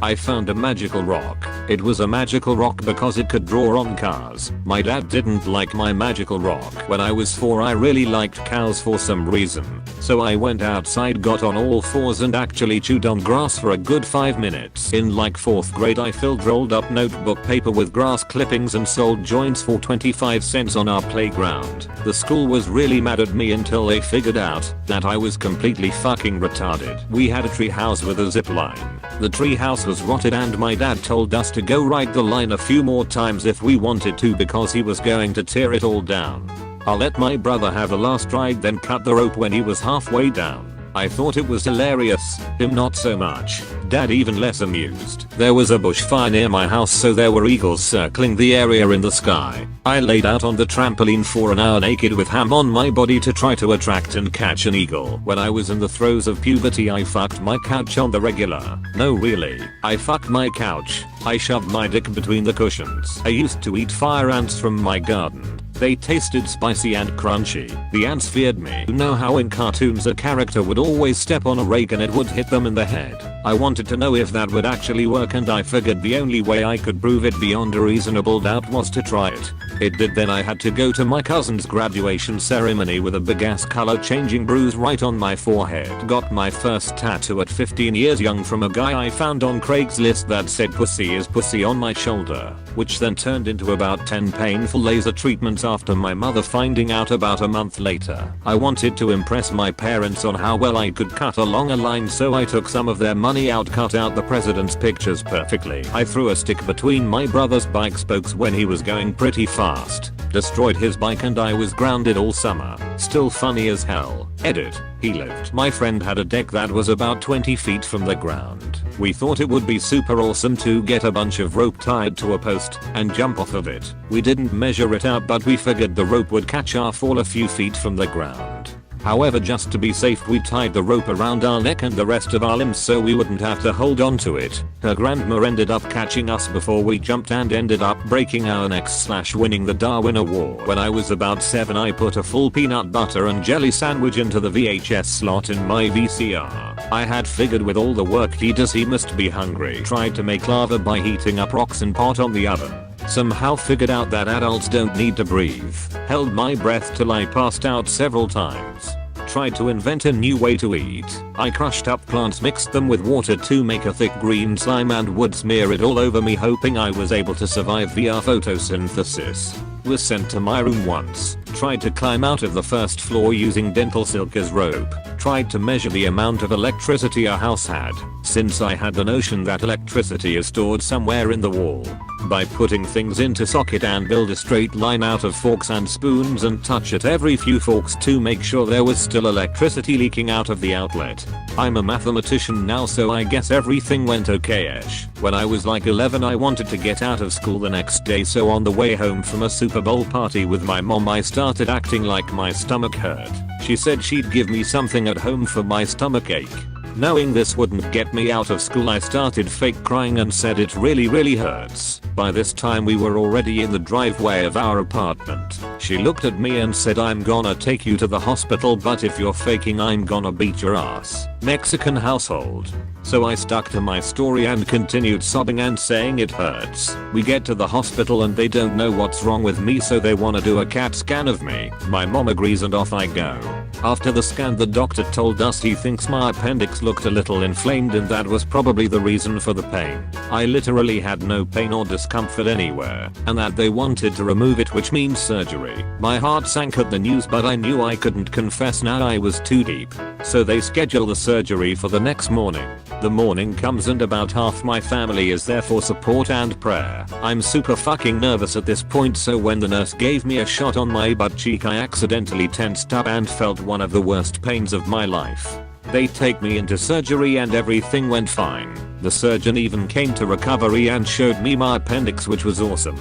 I found a magical rock. It was a magical rock because it could draw on cars. My dad didn't like my magical rock. When I was 4 I really liked cows for some reason. So I went outside, got on all fours and actually chewed on grass for a good 5 minutes. In like 4th grade I filled rolled up notebook paper with grass clippings and sold joints for 25 cents on our playground. The school was really mad at me until they figured out that I was completely fucking retarded. We had a tree house with a zip line. The tree house was rotted and my dad told us to go ride the line a few more times if we wanted to because he was going to tear it all down. I let my brother have the last ride, then cut the rope when he was halfway down. I thought it was hilarious, him not so much. Dad even less amused. There was a bushfire near my house, so there were eagles circling the area in the sky. I laid out on the trampoline for an hour naked with ham on my body to try to attract and catch an eagle. When I was in the throes of puberty I fucked my couch on the regular. No really. I fucked my couch. I shoved my dick between the cushions. I used to eat fire ants from my garden. They tasted spicy and crunchy. The ants feared me. You know how in cartoons a character would always step on a rake and it would hit them in the head? I wanted to know if that would actually work and I figured the only way I could prove it beyond a reasonable doubt was to try it. It did. Then I had to go to my cousin's graduation ceremony with a big ass color changing bruise right on my forehead. Got my first tattoo at 15 years young from a guy I found on Craigslist that said pussy is pussy on my shoulder, which then turned into about 10 painful laser treatments after my mother finding out about a month later. I wanted to impress my parents on how well I could cut along a line, so I took some of their money out, cut out the president's pictures perfectly. I threw a stick between my brother's bike spokes when he was going pretty fast, destroyed his bike and I was grounded all summer. Still funny as hell. Edit. He lived. My friend had a deck that was about 20 feet from the ground. We thought it would be super awesome to get a bunch of rope tied to a post and jump off of it. We didn't measure it out, but we figured the rope would catch our fall a few feet from the ground. However, just to be safe we tied the rope around our neck and the rest of our limbs so we wouldn't have to hold on to it. Her grandma ended up catching us before we jumped and ended up breaking our necks / winning the Darwin Award. When I was about 7 I put a full peanut butter and jelly sandwich into the VHS slot in my VCR. I had figured with all the work he does he must be hungry. Tried to make lava by heating up rocks and pot on the oven. Somehow figured out that adults don't need to breathe. Held my breath till I passed out several times. Tried to invent a new way to eat. I crushed up plants, mixed them with water to make a thick green slime and would smear it all over me, hoping I was able to survive via photosynthesis. Was sent to my room once. Tried to climb out of the first floor using dental silk as rope. Tried to measure the amount of electricity a house had, since I had the notion that electricity is stored somewhere in the wall, by putting things into socket and build a straight line out of forks and spoons and touch it every few forks to make sure there was still electricity leaking out of the outlet. I'm a mathematician now, so I guess everything went okay-ish. When I was like 11 I wanted to get out of school the next day, so on the way home from a Super Bowl party with my mom I started acting like my stomach hurt. She said she'd give me something at home for my stomach ache. Knowing this wouldn't get me out of school I started fake crying and said it really hurts. By this time we were already in the driveway of our apartment. She looked at me and said, I'm gonna take you to the hospital, but if you're faking I'm gonna beat your ass. Mexican household. So I stuck to my story and continued sobbing and saying it hurts. We get to the hospital and they don't know what's wrong with me, so they wanna do a CAT scan of me. My mom agrees and off I go. After the scan the doctor told us he thinks my appendix looked a little inflamed and that was probably the reason for the pain. I literally had no pain or discomfort anywhere, and that they wanted to remove it, which means surgery. My heart sank at the news, but I knew I couldn't confess now, I was too deep. So they schedule the surgery for the next morning. The morning comes and about half my family is there for support and prayer. I'm super fucking nervous at this point, so when the nurse gave me a shot on my butt cheek I accidentally tensed up and felt one of the worst pains of my life. They take me into surgery and everything went fine. The surgeon even came to recovery and showed me my appendix, which was awesome.